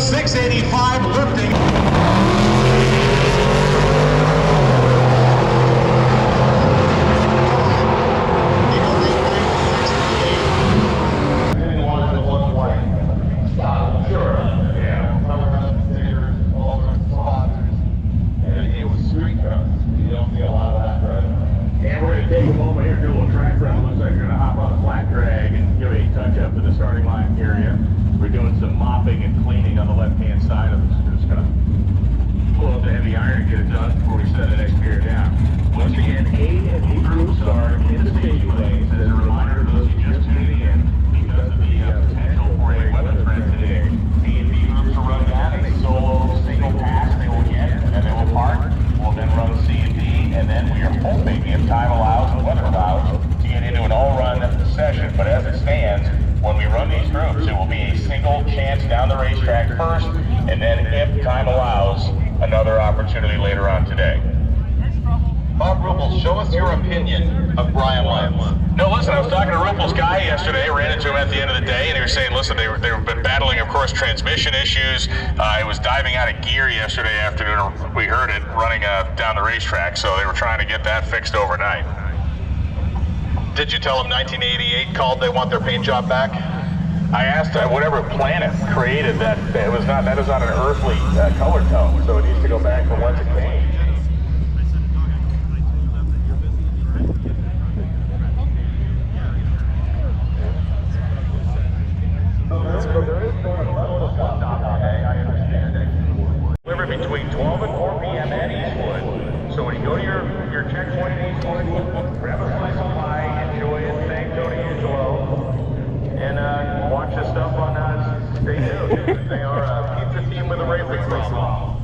685 lifting. But as it stands, when we run these groups, it will be a single chance down the racetrack first, and then if time allows, another opportunity later on today. Bob Ruppel, show us your opinion of Brian Lyons. No, listen, I was talking to Ruppel's guy yesterday, ran into him at the end of the day, and he was saying, listen, they've been battling, of course, transmission issues. He was diving out of gear yesterday afternoon, we heard it, running down the racetrack, so they were trying to get that fixed overnight. Did you tell them 1988 called they want their paint job back? I asked whatever planet created that, that is not an earthly color tone, so it needs to go back from whence it came. Delivered between 12 and 4 p.m. at Eastwood. So when you go to your checkpoint at Eastwood, grab a slice of pie, enjoy it, thank Tony Angelo, and watch this stuff on Stay Tuned. They are a pizza team with a racing problem.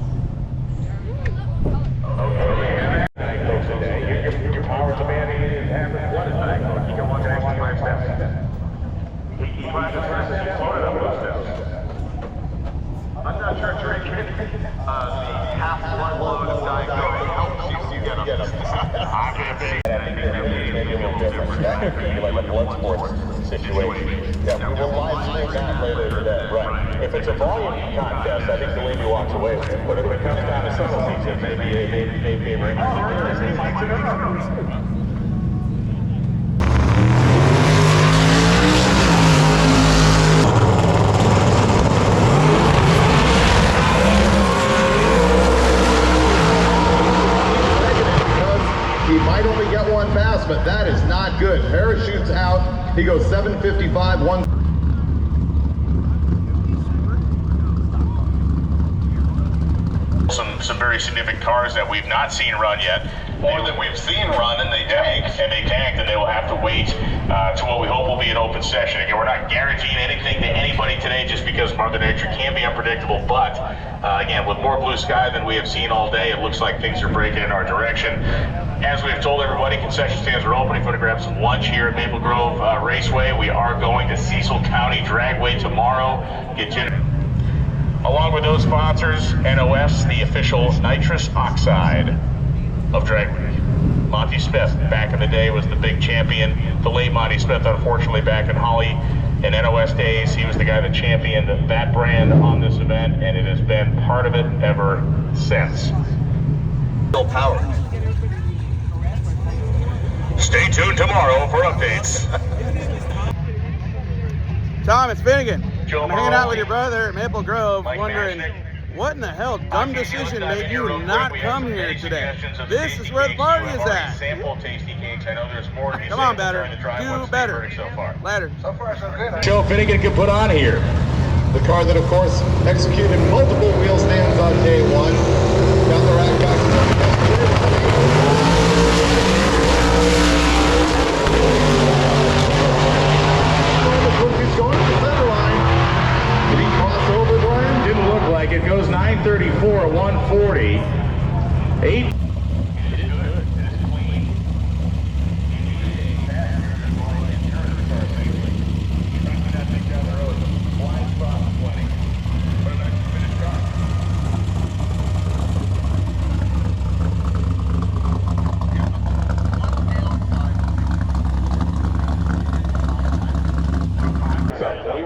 Okay, folks, today. Your power commanding is happening. What is that? You can walk an extra 5 steps. He climbed the first and floated up those steps. I'm not sure drinking the half blood load of Diet Coke helps you get up. I'm going to say that I think maybe a little different. That could be like a blood sports situation. Yeah, we will live stream that later today. Right. If it's a volume contest, I think the lady walks away with it. But if it comes down to subtleties, it may be a ring. But that is not good. Parachutes out. He goes 755, 1. Some very significant cars that we've not seen run yet, or that we've seen run and they tanked, and they will have to wait to what we hope will be an open session. Again, we're not guaranteeing anything to anybody today just because Mother Nature can be unpredictable, but again, with more blue sky than we have seen all day, it looks like things are breaking in our direction. As we have told everybody, concession stands are open. If you want to grab some lunch here at Maple Grove Raceway, we are going to Cecil County Dragway tomorrow. Get you. Along with those sponsors, NOS, the official nitrous oxide of Dragway. Monty Smith, back in the day, was the big champion. The late Monty Smith, unfortunately, back in Holly in NOS days, he was the guy that championed that brand on this event, and it has been part of it ever since. Power. Stay tuned tomorrow for updates. Tom, it's Finnegan. Joe I'm hanging out with your brother at Maple Grove, wondering what in the hell dumb decision made you not come here today. This is where the party is at. Come on, better. Do better. Later. So far, so good. Joe Finnegan can put on here. The car that, of course, executed multiple wheel stands on day one. Down the rack back. He's going to the center line. Did he cross over, Brian? Didn't look like it. Goes 934, 140. 8. He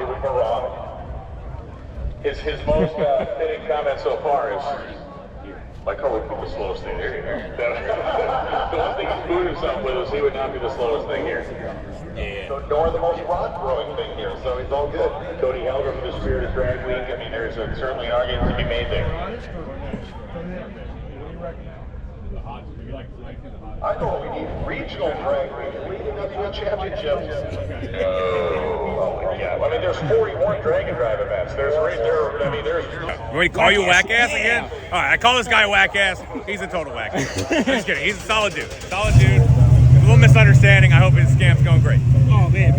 would barrage. His most fitting comment so far is, my car would be the slowest thing here. The one thing he's moved himself with is he would not be the slowest thing here. Yeah. So, nor the most rod-throwing thing here, so it's all good. Cody Helger from the Spirit of Drag Week, I mean, there's certainly an argument to be made there. I know we need regional drag week leading up to a championship. Oh my God. I mean, there's 41 drag and drive events. There's. You want me to call you a whack ass again? All right, I call this guy a whack ass. He's a total whack ass. I'm just kidding. He's a solid dude. Solid dude. A little misunderstanding. I hope his scam's going great. Oh, man.